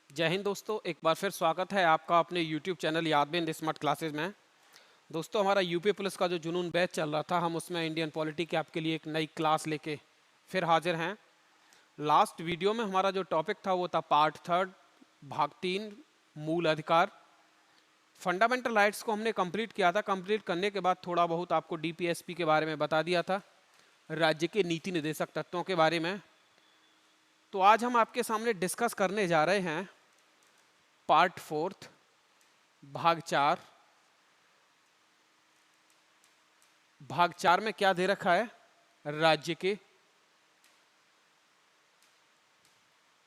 जय हिंद दोस्तों, एक बार फिर स्वागत है आपका अपने YouTube चैनल यादबिंद स्मार्ट क्लासेस में। दोस्तों, हमारा यूपी पुलिस का जो जुनून बैच चल रहा था, हम उसमें इंडियन पॉलिटी के आपके लिए एक नई क्लास लेके फिर हाजिर हैं। लास्ट वीडियो में हमारा जो टॉपिक था वो था पार्ट 3 भाग 3 मूल अधिकार। फंडामेंटल राइट्स को हमने कंप्लीट किया था। कंप्लीट करने के बाद थोड़ा बहुत आपको DPSP के बारे में बता दिया था, राज्य के नीति निर्देशक तत्वों के बारे में। तो आज हम आपके सामने डिस्कस करने जा रहे हैं पार्ट 4 भाग 4। भाग 4 में क्या दे रखा है? राज्य के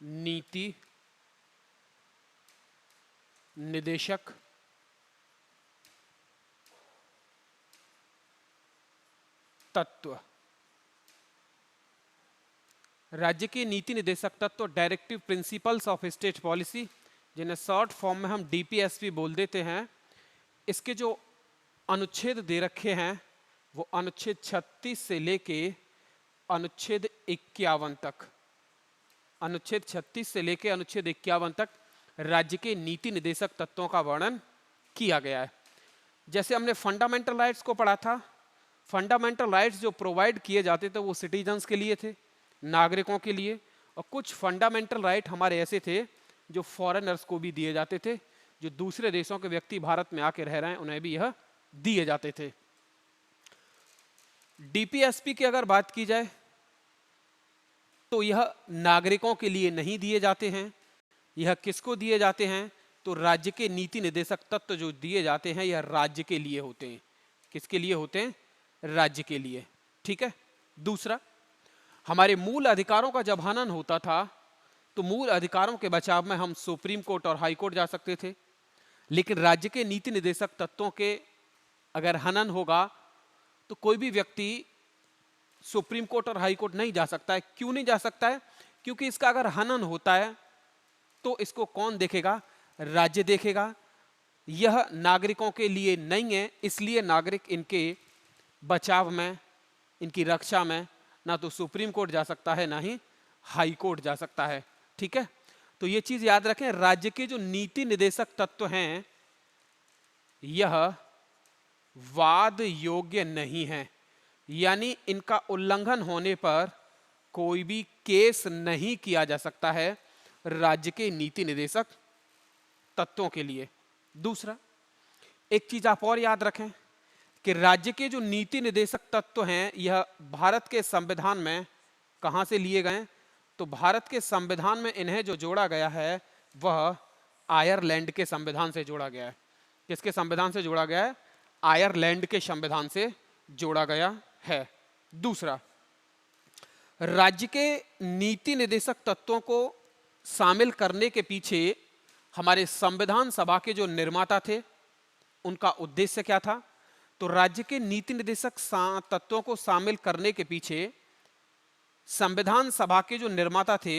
नीति निदेशक तत्व। राज्य के नीति निदेशक तत्व, directive principles of state policy, जिन्हें शॉर्ट फॉर्म में हम DPSP बोल देते हैं। इसके जो अनुच्छेद दे रखे हैं वो अनुच्छेद 36 से लेके अनुच्छेद 51 तक, अनुच्छेद 36 से लेके अनुच्छेद 51 तक राज्य के नीति निर्देशक तत्वों का वर्णन किया गया है। जैसे हमने फंडामेंटल राइट्स को पढ़ा था, फंडामेंटल राइट्स जो प्रोवाइड किए जाते थे वो सिटीजन्स के लिए थे, नागरिकों के लिए, और कुछ फंडामेंटल राइट हमारे ऐसे थे जो फॉरेनर्स को भी दिए जाते थे, जो दूसरे देशों के व्यक्ति भारत में आके रह रहे हैं उन्हें भी यह दिए जाते थे। DPSP की अगर बात की जाए तो यह नागरिकों के लिए नहीं दिए जाते हैं। यह किसको दिए जाते हैं? तो राज्य के नीति निर्देशक तत्व जो दिए जाते हैं यह राज्य के लिए होते हैं। किसके लिए होते हैं? राज्य के लिए। ठीक है। दूसरा, हमारे मूल अधिकारों का जब हनन होता था तो मूल अधिकारों के बचाव में हम सुप्रीम कोर्ट और हाई कोर्ट जा सकते थे, लेकिन राज्य के नीति निर्देशक तत्वों के अगर हनन होगा तो कोई भी व्यक्ति सुप्रीम कोर्ट और हाई कोर्ट नहीं जा सकता है। क्यों नहीं जा सकता है? क्योंकि इसका अगर हनन होता है तो इसको कौन देखेगा? राज्य देखेगा। यह नागरिकों के लिए नहीं है, इसलिए नागरिक इनके बचाव में, इनकी रक्षा में ना तो सुप्रीम कोर्ट जा सकता है ना ही हाई कोर्ट जा सकता है। ठीक है। तो ये चीज याद रखें, राज्य के जो नीति निर्देशक तत्व हैं यह वाद योग्य नहीं है, यानी इनका उल्लंघन होने पर कोई भी केस नहीं किया जा सकता है राज्य के नीति निर्देशक तत्वों के लिए। दूसरा, एक चीज आप और याद रखें कि राज्य के जो नीति निर्देशक तत्व हैं यह भारत के संविधान में कहां से लिए गए? तो भारत के संविधान में इन्हें जो जोड़ा गया है वह आयरलैंड के संविधान से जोड़ा गया है। किसके संविधान से जोड़ा गया है? आयरलैंड के संविधान से जोड़ा गया है। दूसरा, राज्य के नीति निर्देशक तत्वों को शामिल करने के पीछे हमारे संविधान सभा के जो निर्माता थे उनका उद्देश्य क्या था? तो राज्य के नीति निर्देशक तत्वों को शामिल करने के पीछे संविधान सभा के जो निर्माता थे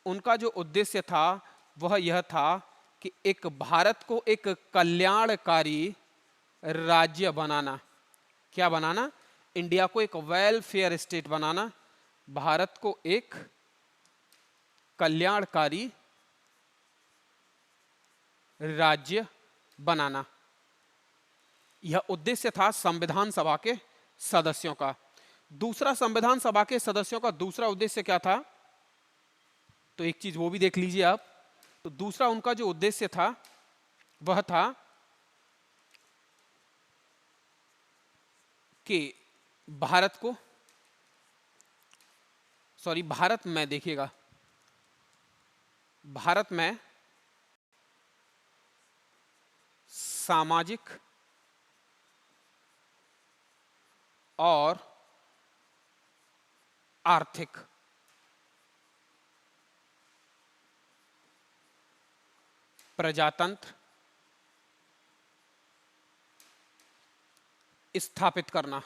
उनका जो उद्देश्य था वह यह था कि एक भारत को एक कल्याणकारी राज्य बनाना। क्या बनाना? इंडिया को एक वेलफेयर स्टेट बनाना, भारत को एक कल्याणकारी राज्य बनाना। यह उद्देश्य था संविधान सभा के सदस्यों का। दूसरा, संविधान सभा के सदस्यों का दूसरा उद्देश्य क्या था? तो एक चीज वो भी देख लीजिए आप। तो दूसरा उनका जो उद्देश्य था वह था कि भारत में देखिएगा, भारत में सामाजिक और आर्थिक प्रजातंत्र स्थापित करना।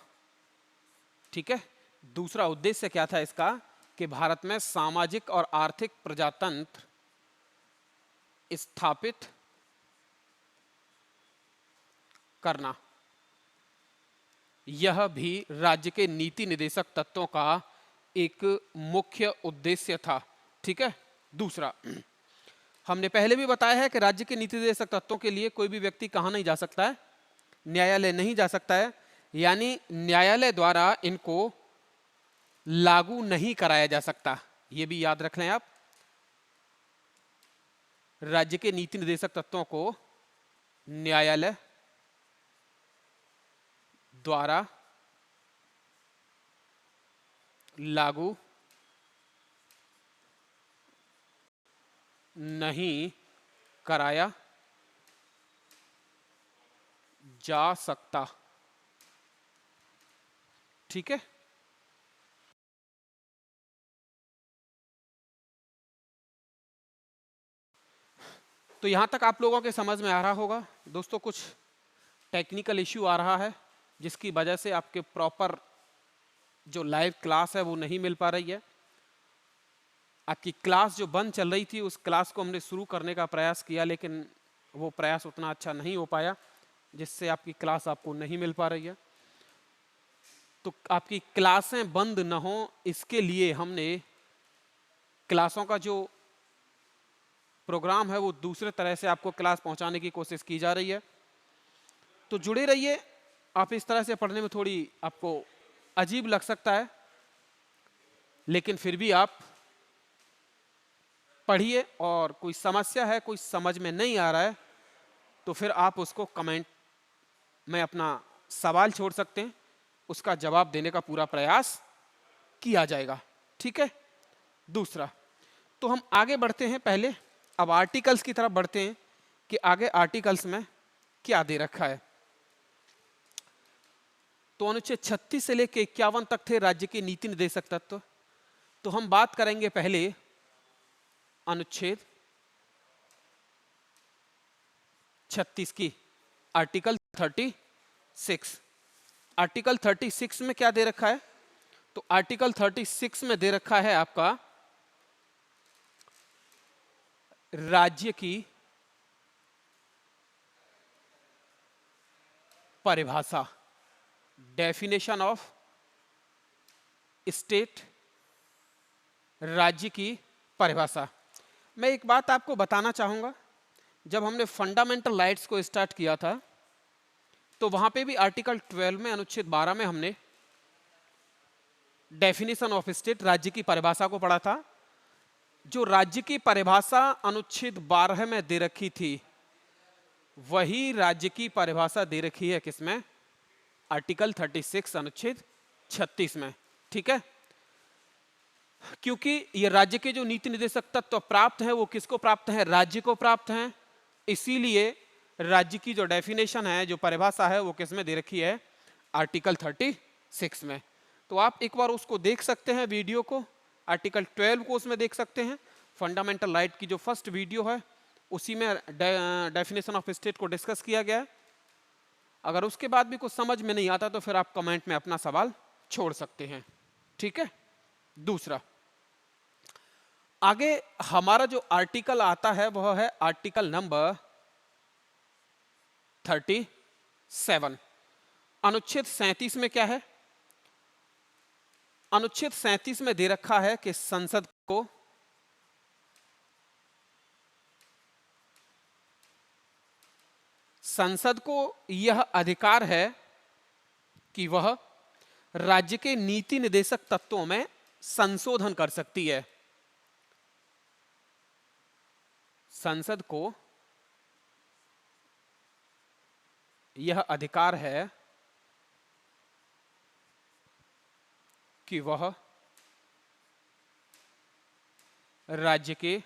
ठीक है। दूसरा उद्देश्य क्या था इसका? कि भारत में सामाजिक और आर्थिक प्रजातंत्र स्थापित करना। यह भी राज्य के नीति निर्देशक तत्वों का एक मुख्य उद्देश्य था। ठीक है। दूसरा, हमने पहले भी बताया है कि राज्य के नीति निर्देशक तत्वों के लिए कोई भी व्यक्ति कहाँ नहीं जा सकता है, न्यायालय नहीं जा सकता है, यानी न्यायालय द्वारा इनको लागू नहीं कराया जा सकता। ये भी याद रख लें आप, राज्य के नीति निर्देशक तत्वों को न्यायालय द्वारा लागू नहीं कराया जा सकता। ठीक है, तो यहां तक आप लोगों के समझ में आ रहा होगा। दोस्तों कुछ टेक्निकल इश्यू आ रहा है जिसकी वजह से आपके प्रॉपर जो लाइव क्लास है वो नहीं मिल पा रही है। आपकी क्लास जो बंद चल रही थी उस क्लास को हमने शुरू करने का प्रयास किया, लेकिन वो प्रयास उतना अच्छा नहीं हो पाया, जिससे आपकी क्लास आपको नहीं मिल पा रही है। तो आपकी क्लासें बंद न हो इसके लिए हमने क्लासों का जो प्रोग्राम है वो दूसरे तरह से आपको क्लास पहुंचाने की कोशिश की जा रही है। तो जुड़े रहिए। आप इस तरह से पढ़ने में थोड़ी आपको अजीब लग सकता है, लेकिन फिर भी आप पढ़िए, और कोई समस्या है, कोई समझ में नहीं आ रहा है, तो फिर आप उसको कमेंट में अपना सवाल छोड़ सकते हैं, उसका जवाब देने का पूरा प्रयास किया जाएगा। ठीक है। दूसरा, तो हम आगे बढ़ते हैं। पहले अब आर्टिकल्स की तरफ बढ़ते हैं कि आगे आर्टिकल्स में क्या दे रखा है। तो अनुच्छेद 36 से लेकर 51 तक थे राज्य के नीति निर्देशक तत्व। तो हम बात करेंगे पहले अनुच्छेद 36 की, आर्टिकल 36। आर्टिकल 36 में क्या दे रखा है? तो आर्टिकल 36 में दे रखा है आपका राज्य की परिभाषा, डेफिनेशन ऑफ स्टेट, राज्य की परिभाषा। मैं एक बात आपको बताना चाहूंगा, जब हमने फंडामेंटल राइट्स को स्टार्ट किया था तो वहां पे भी आर्टिकल 12 में अनुच्छेद 12 में हमने डेफिनेशन ऑफ स्टेट, राज्य की परिभाषा को पढ़ा था। जो राज्य की परिभाषा अनुच्छेद 12 में दे रखी थी वही राज्य की परिभाषा दे रखी है किसमें? आर्टिकल 36 अनुच्छेद 36 में। ठीक है, क्योंकि ये राज्य के जो नीति निर्देशक तत्व प्राप्त हैं वो किसको प्राप्त हैं? राज्य को प्राप्त हैं। इसीलिए राज्य की जो डेफिनेशन है, जो परिभाषा है, वो किसमें दे रखी है? आर्टिकल 36 में। तो आप एक बार उसको देख सकते हैं, वीडियो को, आर्टिकल 12 को उसमें देख सकते हैं। फंडामेंटल राइट की जो फर्स्ट वीडियो है उसी में डेफिनेशन ऑफ स्टेट को डिस्कस किया गया है। अगर उसके बाद भी कुछ समझ में नहीं आता तो फिर आप कमेंट में अपना सवाल छोड़ सकते हैं। ठीक है। दूसरा, आगे हमारा जो आर्टिकल आता है वह है आर्टिकल नंबर 37। अनुच्छेद 37 में क्या है? अनुच्छेद 37 में दे रखा है कि संसद को यह अधिकार है कि वह राज्य के नीति निर्देशक तत्वों में संशोधन कर सकती है। संसद को यह अधिकार है कि वह राज्य के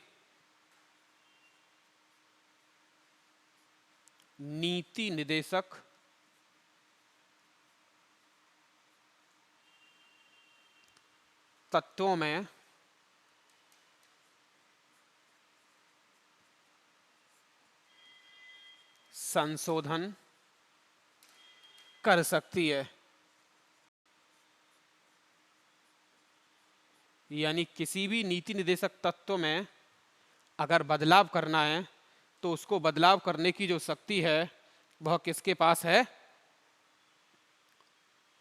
नीति निर्देशक तत्वों में संशोधन कर सकती है। यानी किसी भी नीति निर्देशक तत्व में अगर बदलाव करना है तो उसको बदलाव करने की जो शक्ति है वह किसके पास है?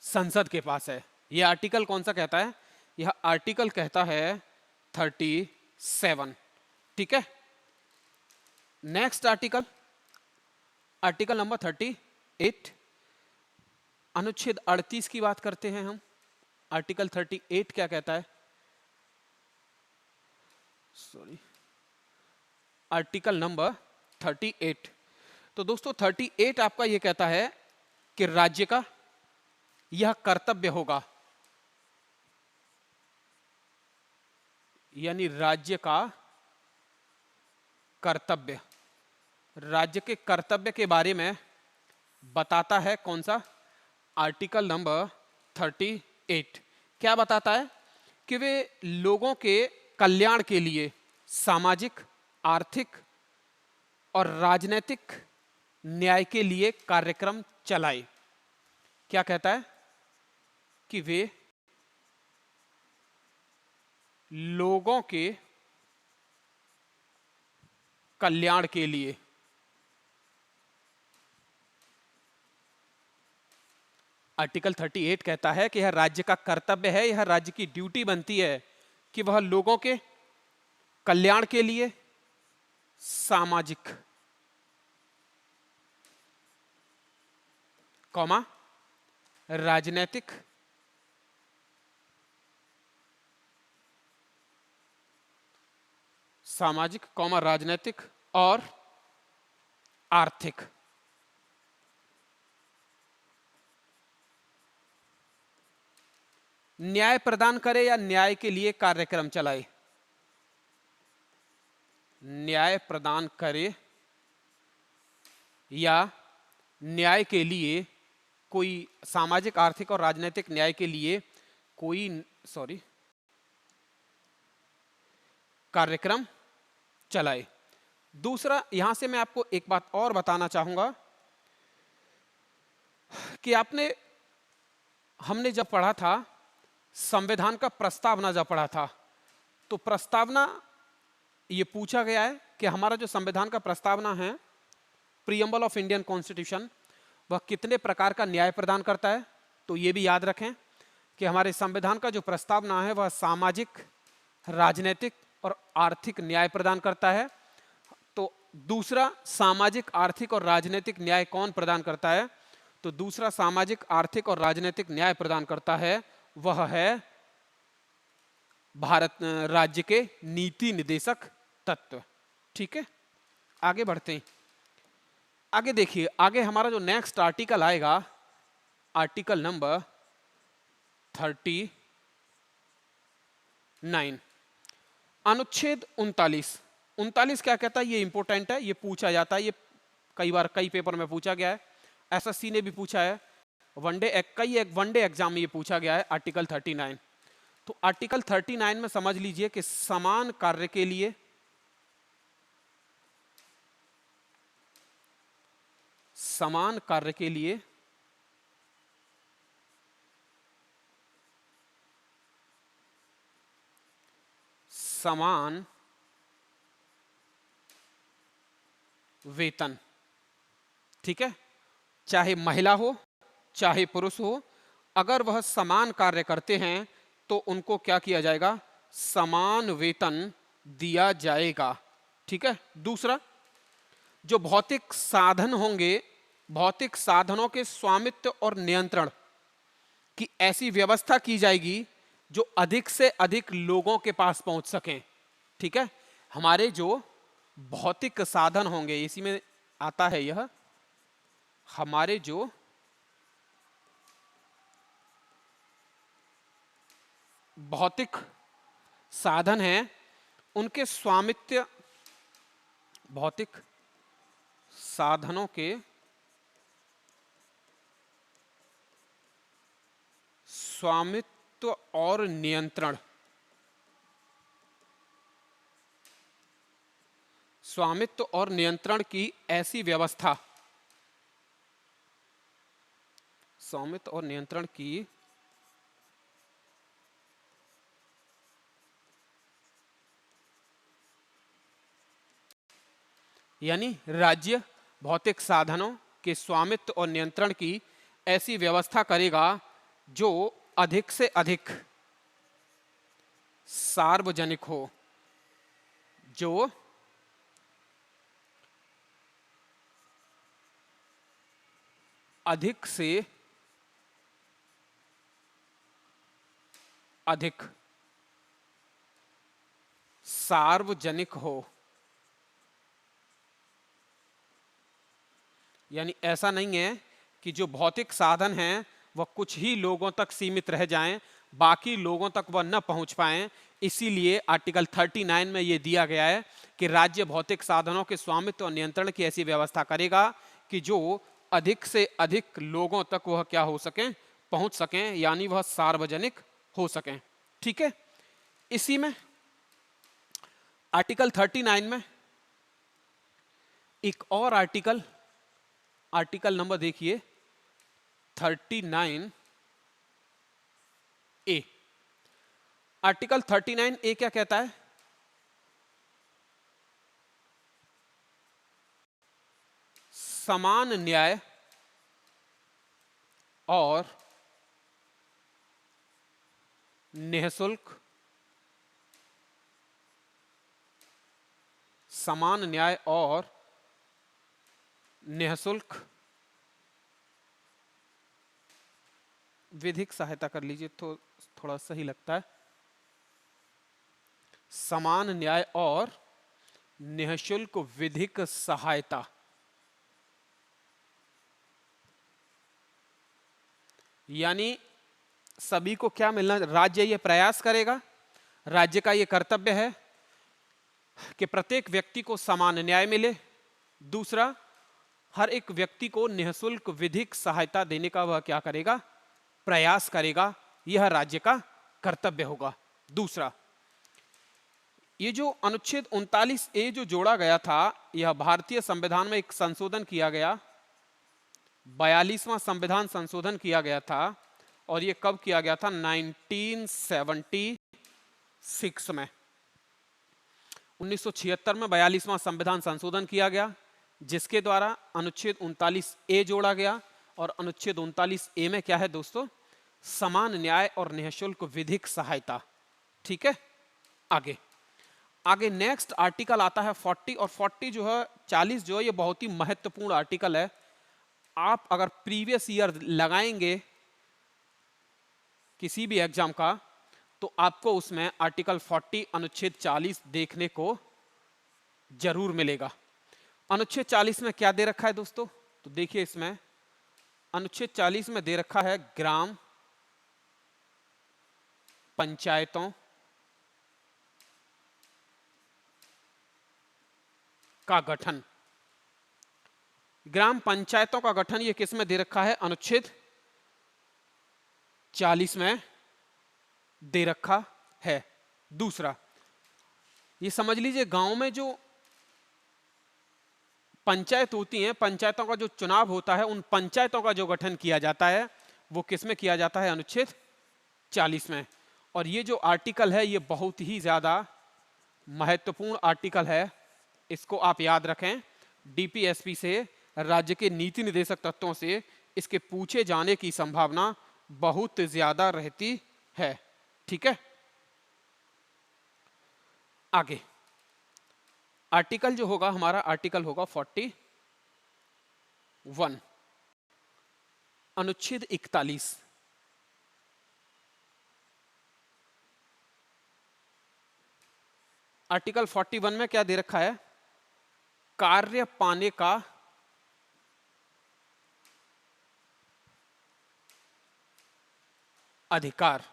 संसद के पास है। यह आर्टिकल कौन सा कहता है? यह आर्टिकल कहता है 37। ठीक है। नेक्स्ट आर्टिकल, आर्टिकल नंबर 38, अनुच्छेद 38 की बात करते हैं हम। आर्टिकल 38 क्या कहता है? Sorry, article number 38। तो दोस्तों 38 आपका यह कहता है कि राज्य का यह कर्तव्य होगा, यानी राज्य का कर्तव्य, राज्य के कर्तव्य के बारे में बताता है। कौन सा? आर्टिकल नंबर 38 क्या बताता है? कि वे लोगों के कल्याण के लिए सामाजिक, आर्थिक और राजनीतिक न्याय के लिए कार्यक्रम चलाए। क्या कहता है? कि वे लोगों के कल्याण के लिए आर्टिकल 38 कहता है कि यह राज्य का कर्तव्य है, यह राज्य की ड्यूटी बनती है कि वह लोगों के कल्याण के लिए सामाजिक, कौमा राजनीतिक सामाजिक, कौमा राजनीतिक और आर्थिक न्याय प्रदान करे या न्याय के लिए कार्यक्रम चलाए। न्याय प्रदान करे या न्याय के लिए कोई सामाजिक, आर्थिक और राजनीतिक न्याय के लिए कोई कार्यक्रम चलाए। दूसरा, यहां से मैं आपको एक बात और बताना चाहूंगा कि हमने जब पढ़ा था संविधान का प्रस्तावना, जब पढ़ा था तो प्रस्तावना ये पूछा गया है कि हमारा जो संविधान का प्रस्तावना है, प्रीएम्बल ऑफ इंडियन कॉन्स्टिट्यूशन, वह कितने प्रकार का न्याय प्रदान करता है। तो ये भी याद रखें कि हमारे संविधान का जो प्रस्तावना है वह सामाजिक, राजनीतिक और आर्थिक न्याय प्रदान करता है। तो दूसरा, सामाजिक, आर्थिक और राजनीतिक न्याय कौन प्रदान करता है? तो दूसरा सामाजिक, आर्थिक और राजनीतिक न्याय प्रदान करता है वह है भारत राज्य के नीति निदेशक तत्व। ठीक है, आगे बढ़ते हैं। आगे देखिए, आगे हमारा जो नेक्स्ट आर्टिकल आएगा, आर्टिकल नंबर 39, अनुच्छेद 39 क्या कहता है? ये इंपॉर्टेंट है, ये पूछा जाता है, ये कई बार कई पेपर में पूछा गया है, एसएससी ने भी पूछा है, कई वनडे एग्जाम में ये पूछा गया है। आर्टिकल 39, तो आर्टिकल 39 में समझ लीजिए कि समान कार्य के लिए समान वेतन। ठीक है, चाहे महिला हो चाहे पुरुष हो, अगर वह समान कार्य करते हैं तो उनको क्या किया जाएगा? समान वेतन दिया जाएगा। ठीक है। दूसरा, जो भौतिक साधन होंगे, भौतिक साधनों के स्वामित्व और नियंत्रण की ऐसी व्यवस्था की जाएगी जो अधिक से अधिक लोगों के पास पहुंच सकें। ठीक है, हमारे जो भौतिक साधन होंगे, इसी में आता है यह, हमारे जो भौतिक साधन हैं उनके स्वामित्व, भौतिक साधनों के स्वामित्व और नियंत्रण, स्वामित्व और नियंत्रण की ऐसी व्यवस्था, स्वामित्व और नियंत्रण की यानी राज्य भौतिक साधनों के स्वामित्व और नियंत्रण की ऐसी व्यवस्था करेगा जो अधिक से अधिक सार्वजनिक हो, जो अधिक से अधिक सार्वजनिक हो। यानी ऐसा नहीं है कि जो भौतिक साधन हैं वह कुछ ही लोगों तक सीमित रह जाएं, बाकी लोगों तक वह न पहुंच पाएं। इसीलिए आर्टिकल 39 में यह दिया गया है कि राज्य भौतिक साधनों के स्वामित्व और नियंत्रण की ऐसी व्यवस्था करेगा कि जो अधिक से अधिक लोगों तक वह क्या हो सकें, पहुंच सकें, यानी वह सार्वजनिक हो सकें। ठीक है। इसी में आर्टिकल 39 में एक और आर्टिकल नंबर देखिए 39 ए। आर्टिकल 39 ए क्या कहता है? समान न्याय और निःशुल्क, समान न्याय और निःशुल्क विधिक सहायता कर लीजिए तो थोड़ा सही लगता है। समान न्याय और निःशुल्क विधिक सहायता, यानी सभी को क्या मिलना, राज्य ये प्रयास करेगा, राज्य का ये कर्तव्य है कि प्रत्येक व्यक्ति को समान न्याय मिले। दूसरा, हर एक व्यक्ति को निःशुल्क विधिक सहायता देने का वह क्या करेगा, प्रयास करेगा। यह राज्य का कर्तव्य होगा। दूसरा, ये जो अनुच्छेद 39 ए जो जोड़ा गया था, यह भारतीय संविधान में एक संशोधन किया गया, 42वां संविधान संशोधन किया गया था। और ये कब किया गया था? 1976 में। 1976 में 42वां संविधान संशोधन किया गया, जिसके द्वारा अनुच्छेद 39 ए जोड़ा गया। और अनुच्छेद 39 ए में क्या है दोस्तों? समान न्याय और निःशुल्क विधिक सहायता। ठीक है। आगे नेक्स्ट आर्टिकल आता है 40। और 40 जो है 40 जो है ये बहुत ही महत्वपूर्ण आर्टिकल है। आप अगर प्रीवियस ईयर लगाएंगे किसी भी एग्जाम का, तो आपको उसमें आर्टिकल 40 अनुच्छेद 40 देखने को जरूर मिलेगा। अनुच्छेद 40 में क्या दे रखा है दोस्तों? तो देखिए, इसमें अनुच्छेद 40 में दे रखा है ग्राम पंचायतों का गठन। ग्राम पंचायतों का गठन ये किस में दे रखा है? अनुच्छेद 40 में दे रखा है। दूसरा, ये समझ लीजिए, गांव में जो पंचायत होती हैं, पंचायतों का जो चुनाव होता है, उन पंचायतों का जो गठन किया जाता है वो किस में किया जाता है? अनुच्छेद 40 में। और ये जो आर्टिकल है ये बहुत ही ज्यादा महत्वपूर्ण आर्टिकल है, इसको आप याद रखें। डीपीएसपी से, राज्य के नीति निर्देशक तत्वों से इसके पूछे जाने की संभावना बहुत ज्यादा रहती है। ठीक है। आगे आर्टिकल जो होगा हमारा, आर्टिकल होगा 41, अनुच्छेद 41। आर्टिकल 41 में क्या दे रखा है? कार्य पाने का अधिकार।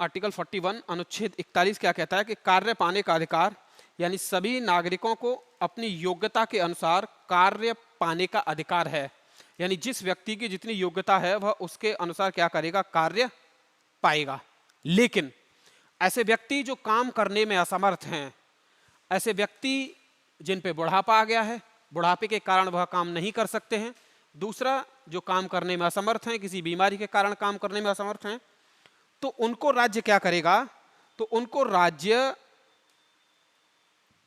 आर्टिकल 41 अनुच्छेद 41 क्या कहता है कि कार्य पाने का अधिकार, यानी सभी नागरिकों को अपनी योग्यता के अनुसार कार्य पाने का अधिकार है। यानी जिस व्यक्ति की जितनी योग्यता है वह उसके अनुसार क्या करेगा? कार्य पाएगा। लेकिन ऐसे व्यक्ति जो काम करने में असमर्थ हैं, ऐसे व्यक्ति जिन पे बुढ़ापा आ गया है, बुढ़ापे के कारण वह काम नहीं कर सकते हैं। दूसरा, जो काम करने में असमर्थ हैं, किसी बीमारी के कारण काम करने में असमर्थ हैं, तो उनको राज्य क्या करेगा? तो उनको राज्य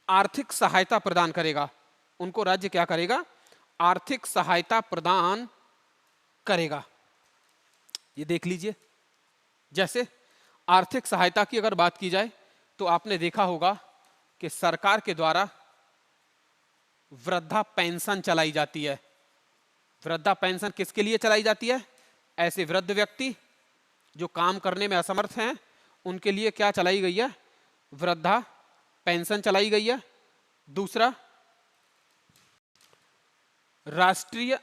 आर्थिक सहायता प्रदान करेगा। उनको राज्य क्या करेगा? आर्थिक सहायता प्रदान करेगा। ये देख लीजिए, जैसे आर्थिक सहायता की अगर बात की जाए तो आपने देखा होगा कि सरकार के द्वारा वृद्धा पेंशन चलाई जाती है। वृद्धा पेंशन किसके लिए चलाई जाती है? ऐसे वृद्ध व्यक्ति जो काम करने में असमर्थ हैं, उनके लिए क्या चलाई गई है? वृद्धा पेंशन चलाई गई है। दूसरा, राष्ट्रीय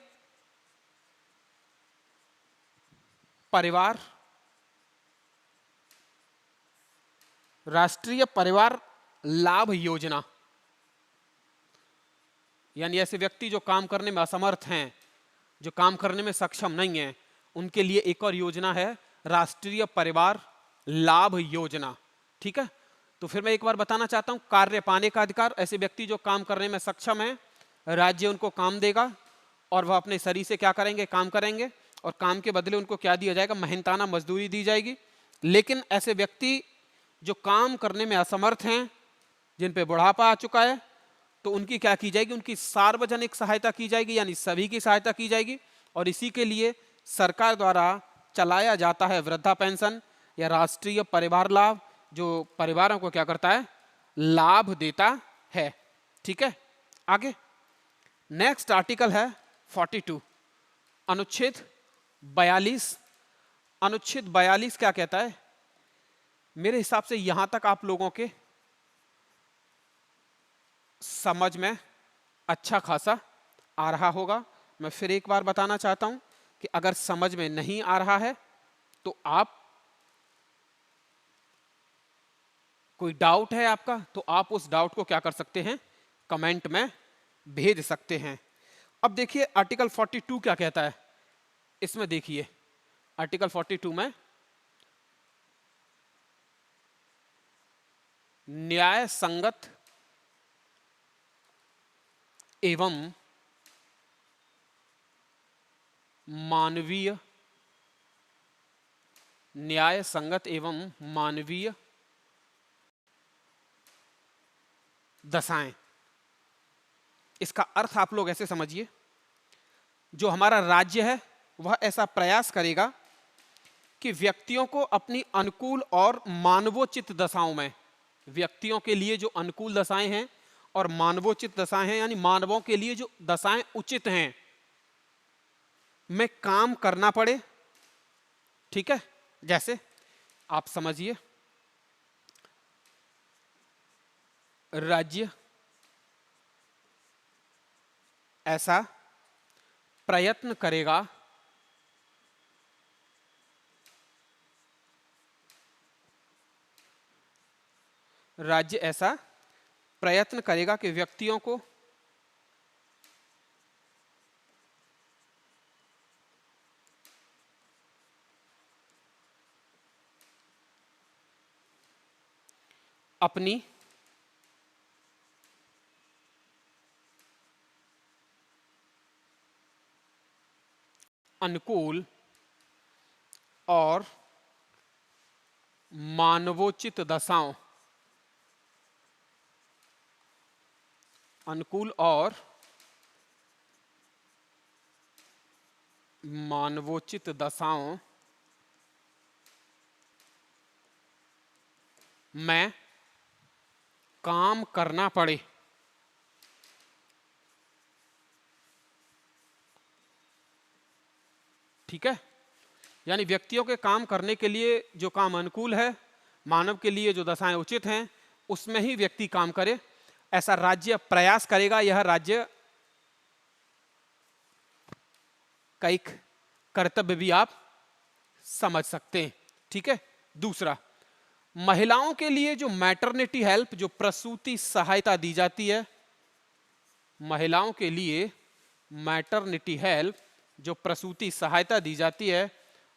परिवार लाभ योजना, यानी ऐसे व्यक्ति जो काम करने में असमर्थ हैं, जो काम करने में सक्षम नहीं हैं, उनके लिए एक और योजना है, राष्ट्रीय परिवार लाभ योजना। ठीक है, तो फिर मैं एक बार बताना चाहता हूं, कार्य पाने का अधिकार, ऐसे व्यक्ति जो काम करने में सक्षम हैं, राज्य उनको काम देगा और वह अपने शरीर से क्या करेंगे? काम करेंगे, और काम के बदले उनको क्या दिया जाएगा? मेहनताना मजदूरी दी जाएगी। लेकिन ऐसे व्यक्ति जो काम करने में असमर्थ हैं, जिन पे बुढ़ापा आ चुका है, तो उनकी क्या की जाएगी? उनकी सार्वजनिक सहायता की जाएगी, यानी सभी की सहायता की जाएगी। और इसी के लिए सरकार द्वारा चलाया जाता है वृद्धा पेंशन या राष्ट्रीय परिवार लाभ, जो परिवारों को क्या करता है? लाभ देता है। ठीक है, आगे नेक्स्ट आर्टिकल है 42, अनुच्छेद 42। अनुच्छेद 42 क्या कहता है? मेरे हिसाब से यहां तक आप लोगों के समझ में अच्छा खासा आ रहा होगा। मैं फिर एक बार बताना चाहता हूं कि अगर समझ में नहीं आ रहा है तो आप, कोई डाउट है आपका, तो आप उस डाउट को क्या कर सकते हैं? कमेंट में भेज सकते हैं। अब देखिए आर्टिकल 42 क्या कहता है। इसमें देखिए आर्टिकल 42 में न्याय संगत एवं मानवीय, न्याय संगत एवं मानवीय दशाएं। इसका अर्थ आप लोग ऐसे समझिए, जो हमारा राज्य है वह ऐसा प्रयास करेगा कि व्यक्तियों को अपनी अनुकूल और मानवोचित दशाओं में, व्यक्तियों के लिए जो अनुकूल दशाएं हैं और मानवोचित दशाएं हैं, यानी मानवों के लिए जो दशाएं उचित हैं, में काम करना पड़े। ठीक है, जैसे आप समझिए, राज्य ऐसा प्रयत्न करेगा कि व्यक्तियों को अपनी अनुकूल और मानवोचित दशाओं, अनुकूल और मानवोचित दशाओं में काम करना पड़े। ठीक है, यानी व्यक्तियों के काम करने के लिए जो काम अनुकूल है, मानव के लिए जो दशाएं उचित हैं, उसमें ही व्यक्ति काम करे, ऐसा राज्य प्रयास करेगा। यह राज्य का एक कर्तव्य भी आप समझ सकते हैं। ठीक है, दूसरा, महिलाओं के लिए जो मैटरनिटी हेल्प, जो प्रसूति सहायता दी जाती है, महिलाओं के लिए मैटरनिटी हेल्प, जो प्रसूति सहायता दी जाती है,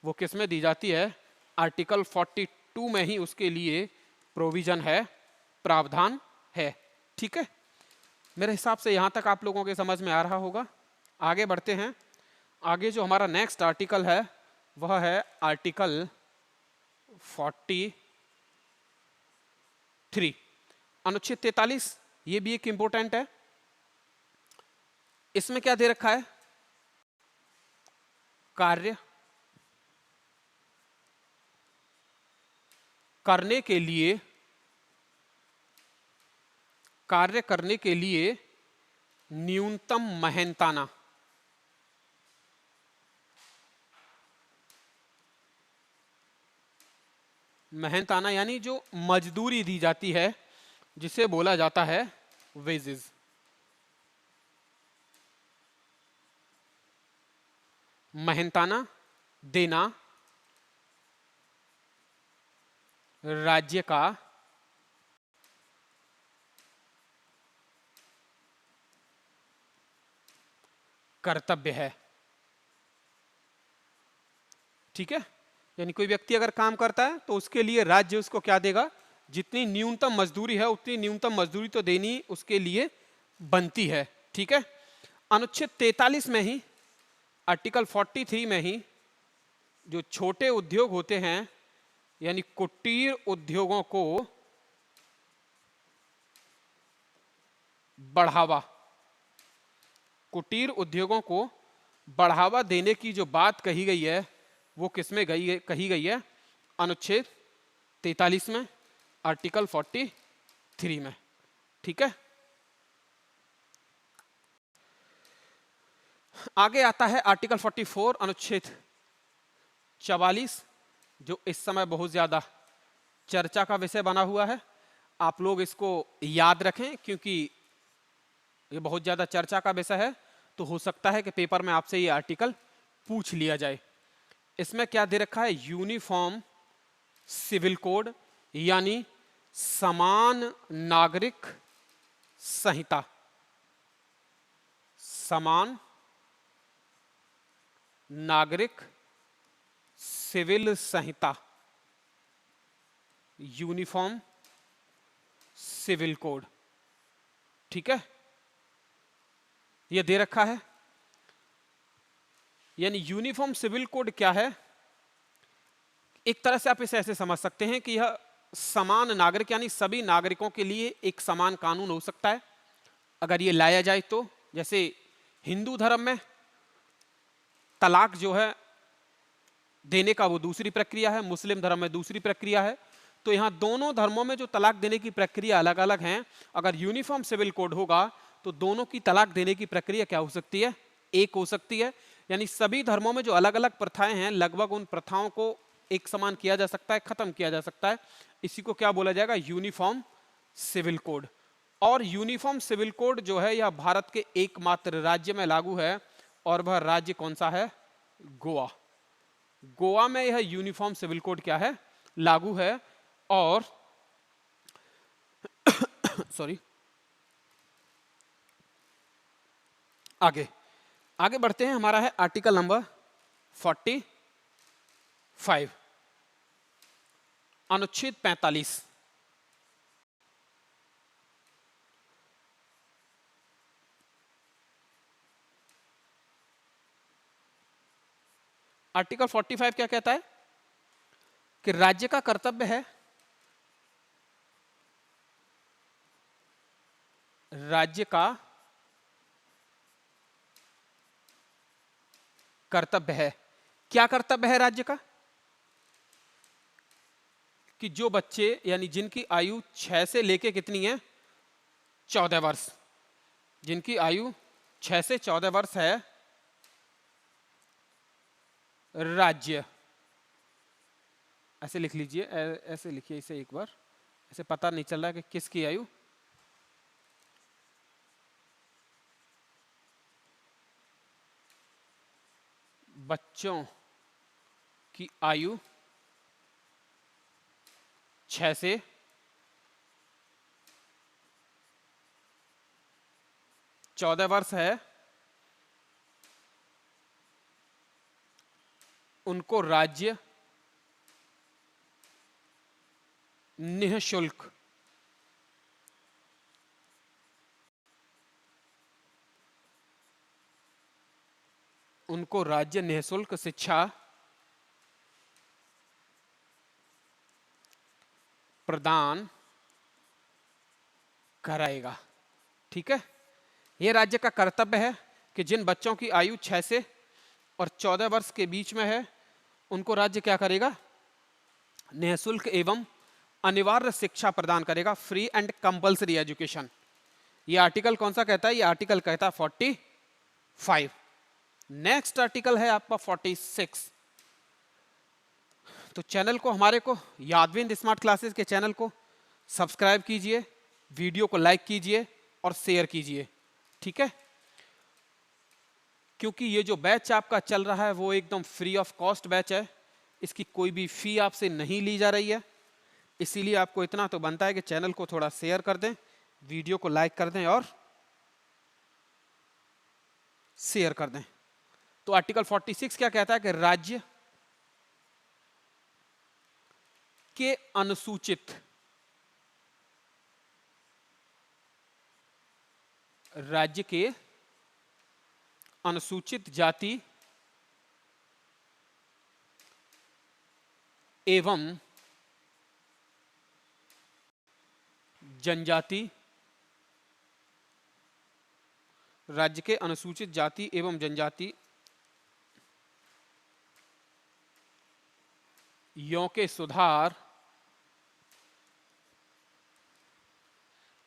वो किस में दी जाती है? आर्टिकल 42 में ही उसके लिए प्रोविजन है, प्रावधान है। ठीक है, मेरे हिसाब से यहां तक आप लोगों के समझ में आ रहा होगा। आगे बढ़ते हैं। आगे जो हमारा नेक्स्ट आर्टिकल है वह है आर्टिकल 43, अनुच्छेद 43। ये भी एक इंपॉर्टेंट है। इसमें क्या दे रखा है? कार्य करने के लिए कार्य करने के लिए न्यूनतम मेहनताना, मेहनताना यानी जो मजदूरी दी जाती है जिसे बोला जाता है वेजेस। मेहनताना देना राज्य का कर्तव्य है। ठीक है, यानी कोई व्यक्ति अगर काम करता है तो उसके लिए राज्य उसको क्या देगा, जितनी न्यूनतम मजदूरी है उतनी न्यूनतम मजदूरी तो देनी उसके लिए बनती है। ठीक है, अनुच्छेद 43 में ही, आर्टिकल 43 में ही जो छोटे उद्योग होते हैं यानी कुटीर उद्योगों को बढ़ावा, कुटीर उद्योगों को बढ़ावा देने की जो बात कही गई है वो किसमें कही गई है, अनुच्छेद 43 में, आर्टिकल 43 में। ठीक है, आगे आता है आर्टिकल 44 अनुच्छेद 44, जो इस समय बहुत ज्यादा चर्चा का विषय बना हुआ है। आप लोग इसको याद रखें क्योंकि ये बहुत ज्यादा चर्चा का विषय है, तो हो सकता है कि पेपर में आपसे ये आर्टिकल पूछ लिया जाए। इसमें क्या दे रखा है, यूनिफॉर्म सिविल कोड यानी समान नागरिक संहिता, समान नागरिक सिविल संहिता, यूनिफॉर्म सिविल कोड। ठीक है, यह दे रखा है। यानी यूनिफॉर्म सिविल कोड क्या है, एक तरह से आप इसे ऐसे समझ सकते हैं कि यह समान नागरिक यानी सभी नागरिकों के लिए एक समान कानून हो सकता है अगर ये लाया जाए तो। जैसे हिंदू धर्म में तलाक जो है देने का वो दूसरी प्रक्रिया है, मुस्लिम धर्म में दूसरी प्रक्रिया है, तो यहां दोनों धर्मों में जो तलाक देने की प्रक्रिया अलग अलग हैं, अगर यूनिफॉर्म सिविल कोड होगा तो दोनों की तलाक देने की प्रक्रिया क्या हो सकती है, एक हो सकती है। यानी सभी धर्मों में जो अलग अलग प्रथाएं हैं लगभग उन प्रथाओं को एक समान किया जा सकता है, खत्म किया जा सकता है। इसी को क्या बोला जाएगा, यूनिफॉर्म सिविल कोड। और यूनिफॉर्म सिविल कोड जो है यह भारत के एकमात्र राज्य में लागू है, और वह राज्य कौन सा है, गोवा। गोवा में यह यूनिफॉर्म सिविल कोड क्या है, लागू है। और सॉरी, आगे आगे बढ़ते हैं। हमारा है आर्टिकल नंबर 45, अनुच्छेद 45। आर्टिकल 45 क्या कहता है कि राज्य का कर्तव्य है, राज्य का कर्तव्य है, क्या कर्तव्य है राज्य का, कि जो बच्चे यानी जिनकी आयु 6 से लेके कितनी है, 14 वर्ष, जिनकी आयु 6 से 14 वर्ष है, राज्य, ऐसे लिख लीजिए, ऐसे लिखिए इसे एक बार, ऐसे पता नहीं चल रहा है कि किसकी आयु, बच्चों की आयु 6 से 14 वर्ष है, उनको राज्य निःशुल्क निःशुल्क शिक्षा प्रदान कराएगा। ठीक है, यह राज्य का कर्तव्य है कि जिन बच्चों की आयु 6 से और 14 वर्ष के बीच में है उनको राज्य क्या करेगा, निःशुल्क एवं अनिवार्य शिक्षा प्रदान करेगा, फ्री एंड कंपल्सरी एजुकेशन। ये आर्टिकल कौन सा कहता है? ये आर्टिकल कहता है 45। नेक्स्ट आर्टिकल है आपका 46। तो चैनल को, हमारे को, यादविंद स्मार्ट क्लासेस के चैनल को सब्सक्राइब कीजिए, वीडियो को लाइक कीजिए और शेयर कीजिए, ठीक है? क्योंकि ये जो बैच आपका चल रहा है वो एकदम फ्री ऑफ कॉस्ट बैच है, इसकी कोई भी फी आपसे नहीं ली जा रही है। इसीलिए आपको इतना तो बनता है कि चैनल को थोड़ा शेयर कर दें, वीडियो को लाइक कर दें और शेयर कर दें। तो आर्टिकल 46 क्या कहता है कि राज्य के अनुसूचित जाति एवं जनजाति, राज्य के अनुसूचित जाति एवं जनजाति यों के सुधार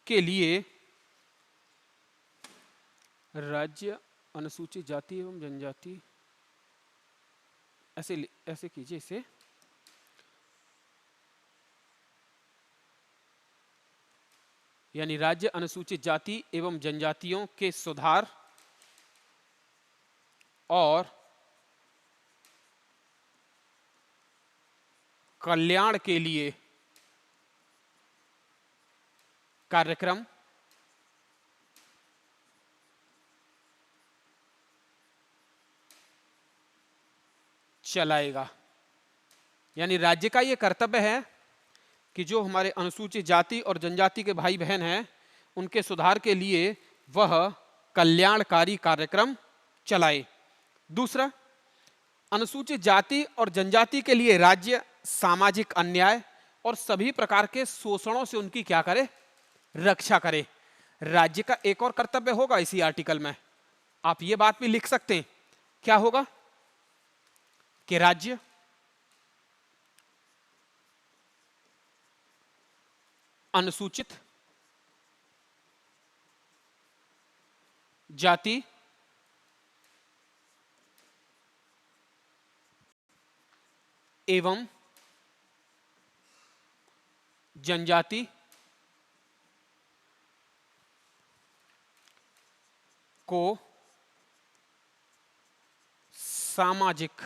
के लिए राज्य अनुसूचित जाति एवं जनजाति, ऐसे कीजिए इसे, यानी राज्य अनुसूचित जाति एवं जनजातियों के सुधार और कल्याण के लिए कार्यक्रम चलाएगा। यानी राज्य का ये कर्तव्य है कि जो हमारे अनुसूचित जाति और जनजाति के भाई बहन हैं उनके सुधार के लिए वह कल्याणकारी कार्यक्रम चलाए। दूसरा, अनुसूचित जाति और जनजाति के लिए राज्य सामाजिक अन्याय और सभी प्रकार के शोषणों से उनकी क्या करे? रक्षा करे। राज्य का एक और कर्तव्य होगा इसी आर्टिकल में, आप ये बात भी लिख सकते हैं, क्या होगा कि राज्य अनुसूचित जाति एवं जनजाति को सामाजिक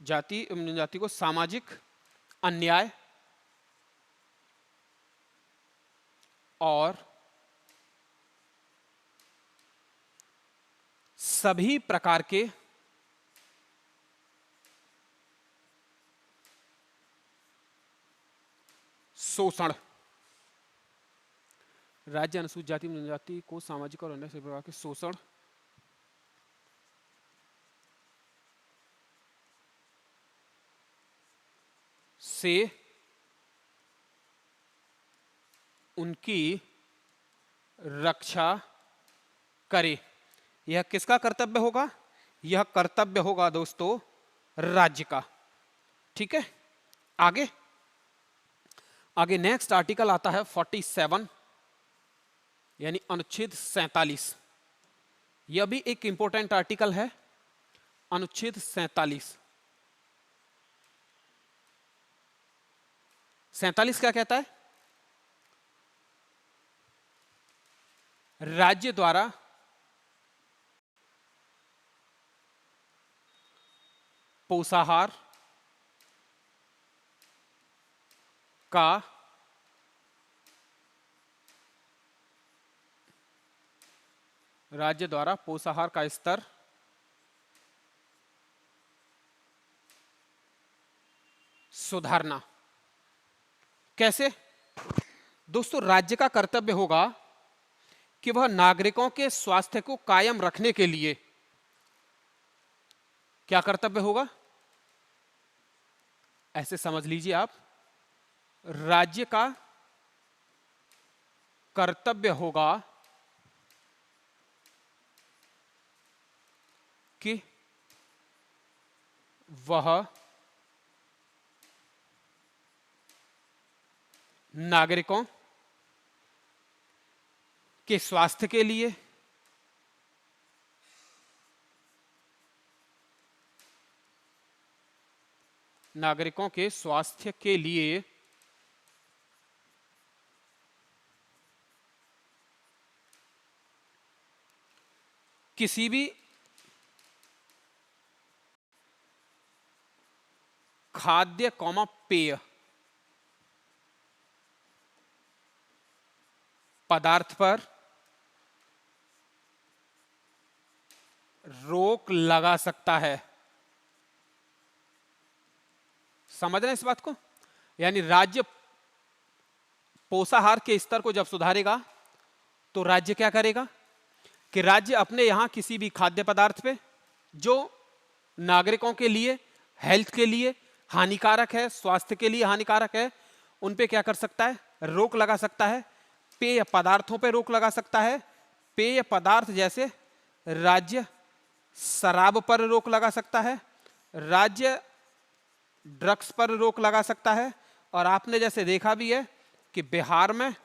जाति एवं जनजाति को सामाजिक अन्याय और सभी प्रकार के शोषण, राज्य अनुसूचित जाति एवं जनजाति को सामाजिक और अन्य सभी प्रकार के शोषण से उनकी रक्षा करे। यह किसका कर्तव्य होगा? यह कर्तव्य होगा दोस्तों राज्य का, ठीक है? आगे नेक्स्ट आर्टिकल आता है 47, यानी अनुच्छेद 47। यह भी एक इंपॉर्टेंट आर्टिकल है, अनुच्छेद 47। 47 क्या कहता है? राज्य द्वारा पोषाहार का स्तर सुधारना। कैसे? दोस्तों, राज्य का कर्तव्य होगा कि वह नागरिकों के स्वास्थ्य को कायम रखने के लिए क्या कर्तव्य होगा? ऐसे समझ लीजिए आप, राज्य का कर्तव्य होगा कि वह नागरिकों के स्वास्थ्य के लिए किसी भी खाद्य पेय पदार्थ पर रोक लगा सकता है। समझ रहे हैं इस बात को? यानी राज्य पोषाहार के स्तर को जब सुधारेगा तो राज्य क्या करेगा कि राज्य अपने यहां किसी भी खाद्य पदार्थ पे जो नागरिकों के लिए, हेल्थ के लिए हानिकारक है, स्वास्थ्य के लिए हानिकारक है, उन पे क्या कर सकता है? रोक लगा सकता है। पेय पदार्थों पे रोक लगा सकता है। पेय पदार्थ जैसे राज्य शराब पर रोक लगा सकता है, राज्य ड्रग्स पर रोक लगा सकता है। और आपने जैसे देखा भी है कि बिहार में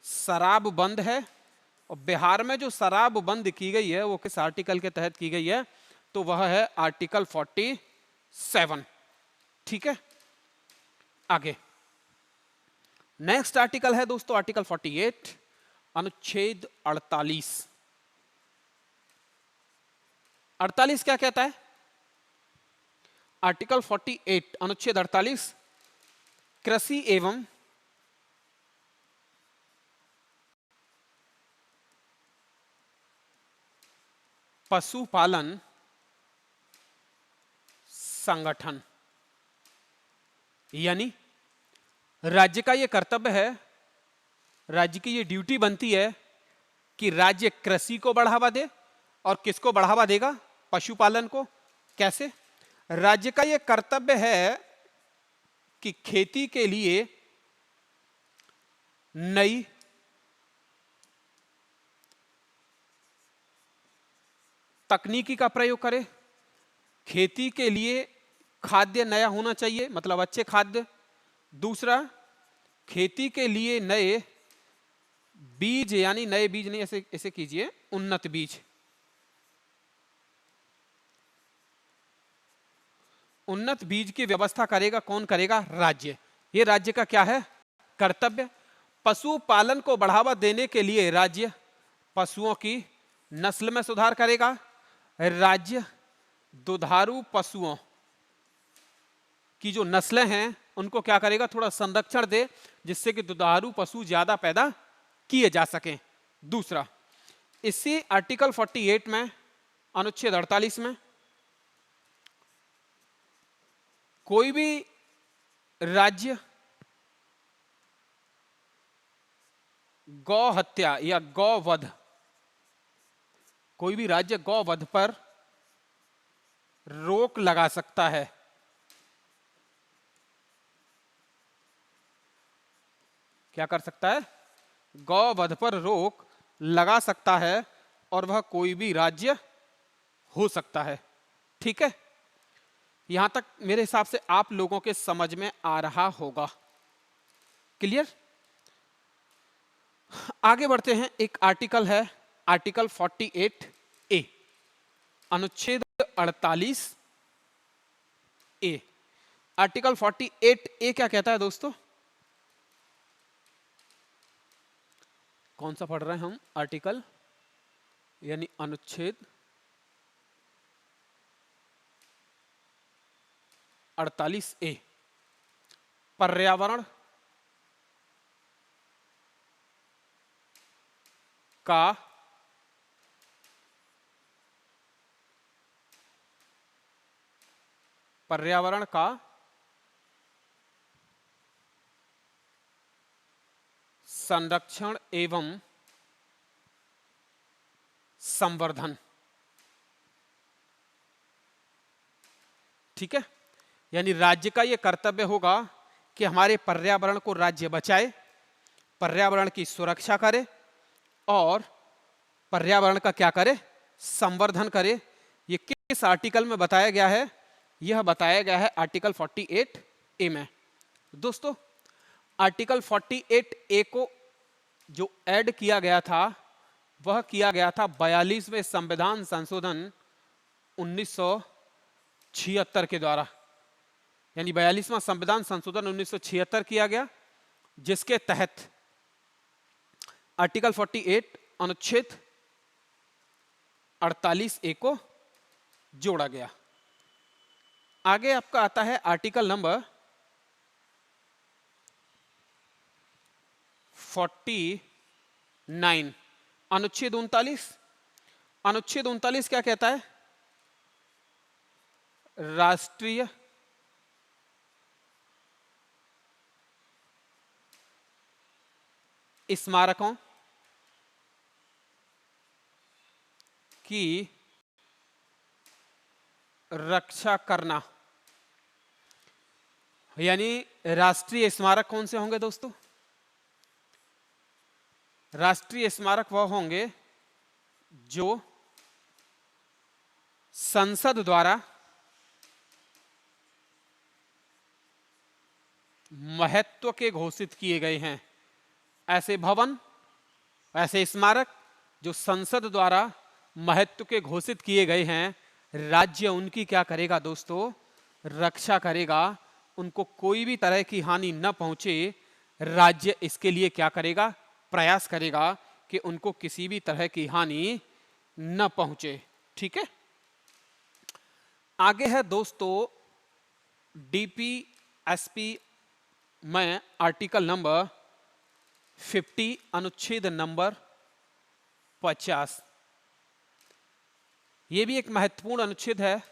शराब बंद है, और बिहार में जो शराब बंद की गई है वो किस आर्टिकल के तहत की गई है? तो वह है आर्टिकल 47। ठीक है, आगे नेक्स्ट आर्टिकल है दोस्तों आर्टिकल 48, अनुच्छेद 48। 48 क्या कहता है? आर्टिकल 48 अनुच्छेद 48 कृषि एवं पशुपालन संगठन, यानी राज्य का यह कर्तव्य है, राज्य की यह ड्यूटी बनती है कि राज्य कृषि को बढ़ावा दे। और किसको बढ़ावा देगा? पशुपालन को। कैसे? राज्य का यह कर्तव्य है कि खेती के लिए नई तकनीकी का प्रयोग करे, खेती के लिए खाद्य नया होना चाहिए, मतलब अच्छे खाद्य। दूसरा, खेती के लिए नए बीज, यानी नए बीज नहीं, ऐसे ऐसे कीजिए, उन्नत बीज। उन्नत बीज की व्यवस्था करेगा कौन? करेगा राज्य। ये राज्य का क्या है? कर्तव्य। पशुपालन को बढ़ावा देने के लिए राज्य पशुओं की नस्ल में सुधार करेगा। राज्य दुधारू पशुओं की जो नस्लें हैं उनको क्या करेगा? थोड़ा संरक्षण दे, जिससे कि दुधारू पशु ज्यादा पैदा किए जा सकें। दूसरा, इसी आर्टिकल 48 में अनुच्छेद 48 में कोई भी राज्य गौ हत्या या गौवध, कोई भी राज्य गौवध पर रोक लगा सकता है। क्या कर सकता है? गौवध पर रोक लगा सकता है, और वह कोई भी राज्य हो सकता है। ठीक है, यहां तक मेरे हिसाब से आप लोगों के समझ में आ रहा होगा। क्लियर? आगे बढ़ते हैं। एक आर्टिकल है आर्टिकल 48A, अनुच्छेद 48A। आर्टिकल 48A क्या कहता है दोस्तों? कौन सा पढ़ रहे हैं हम? आर्टिकल यानी अनुच्छेद 48A। पर्यावरण का संरक्षण एवं संवर्धन। ठीक है, यानी राज्य का यह कर्तव्य होगा कि हमारे पर्यावरण को राज्य बचाए, पर्यावरण की सुरक्षा करे और पर्यावरण का क्या करे? संवर्धन करे। ये किस आर्टिकल में बताया गया है? यह बताया गया है आर्टिकल 48 ए में। दोस्तों आर्टिकल 48 ए को जो ऐड किया गया था वह किया गया था 42वें संविधान संशोधन 1976 के द्वारा, यानी 42वां संविधान संशोधन 1976 किया गया, जिसके तहत आर्टिकल 48 अनुच्छेद 48 ए को जोड़ा गया। आगे आपका आता है आर्टिकल नंबर 49 अनुच्छेद 39। अनुच्छेद 39 क्या कहता है? राष्ट्रीय स्मारकों की रक्षा करना। यानी राष्ट्रीय स्मारक कौन से होंगे दोस्तों? राष्ट्रीय स्मारक वह होंगे जो संसद द्वारा महत्व के घोषित किए गए हैं। ऐसे भवन, ऐसे स्मारक जो संसद द्वारा महत्व के घोषित किए गए हैं, राज्य उनकी क्या करेगा दोस्तों? रक्षा करेगा। उनको कोई भी तरह की हानि न पहुंचे, राज्य इसके लिए क्या करेगा? प्रयास करेगा कि उनको किसी भी तरह की हानि न पहुंचे। ठीक है, आगे है दोस्तों डीपीएसपी में आर्टिकल नंबर 50 अनुच्छेद नंबर 50। यह भी एक महत्वपूर्ण अनुच्छेद है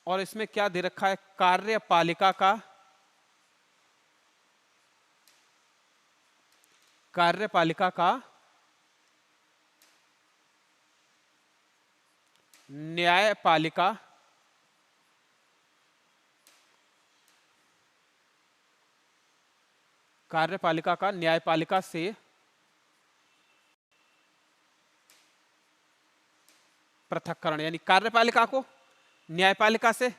और इसमें क्या दे रखा है? कार्यपालिका का न्यायपालिका का न्यायपालिका से पृथक्करण, यानी कार्यपालिका को न्यायपालिका से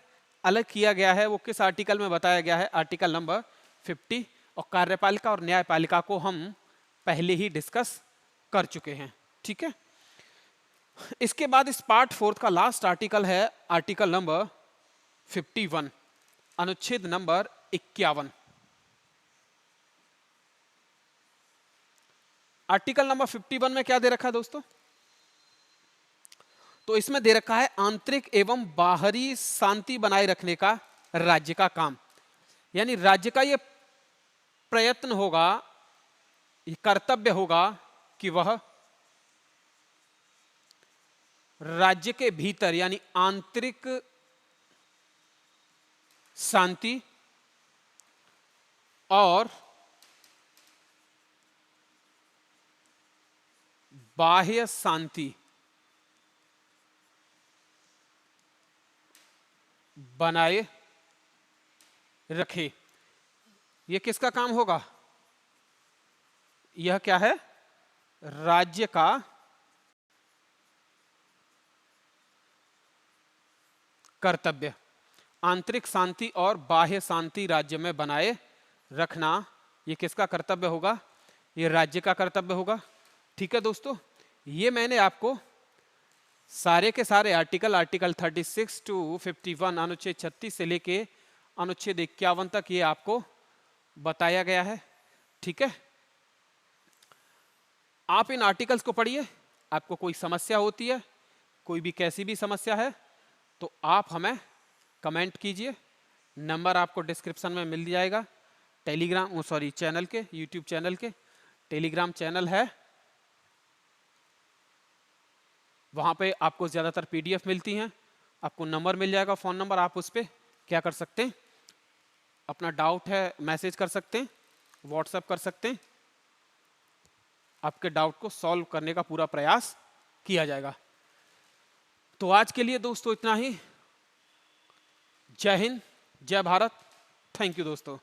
अलग किया गया है। वो किस आर्टिकल में बताया गया है? Article number 50। और कार्यपालिका और न्यायपालिका को हम पहले ही डिस्कस कर चुके हैं। ठीक है, इसके बाद इस पार्ट 4 का लास्ट आर्टिकल है आर्टिकल नंबर 51 अनुच्छेद नंबर 51। आर्टिकल नंबर 51 में क्या दे रखा है दोस्तों? तो इसमें दे रखा है आंतरिक एवं बाहरी शांति बनाए रखने का राज्य का काम। यानी राज्य का यह प्रयत्न होगा, यह कर्तव्य होगा कि वह राज्य के भीतर यानी आंतरिक शांति और बाह्य शांति बनाए रखे। यह किसका काम होगा? यह क्या है? राज्य का कर्तव्य। आंतरिक शांति और बाह्य शांति राज्य में बनाए रखना, यह किसका कर्तव्य होगा? यह राज्य का कर्तव्य होगा। ठीक है दोस्तों, ये मैंने आपको सारे के सारे आर्टिकल 36 टू 51 अनुच्छेद 36 से लेके अनुच्छेद 51 तक ये आपको बताया गया है। ठीक है, आप इन आर्टिकल्स को पढ़िए। आपको कोई समस्या होती है, कोई भी कैसी भी समस्या है, तो आप हमें कमेंट कीजिए। नंबर आपको डिस्क्रिप्शन में मिल जाएगा। टेलीग्राम चैनल के, यूट्यूब चैनल के टेलीग्राम चैनल है, वहाँ पे आपको ज़्यादातर PDF मिलती हैं। आपको नंबर मिल जाएगा, फ़ोन नंबर। आप उस पर क्या कर सकते हैं? अपना डाउट है मैसेज कर सकते हैं, व्हाट्सएप कर सकते हैं। आपके डाउट को सॉल्व करने का पूरा प्रयास किया जाएगा। तो आज के लिए दोस्तों इतना ही। जय हिंद, जय भारत। थैंक यू दोस्तों।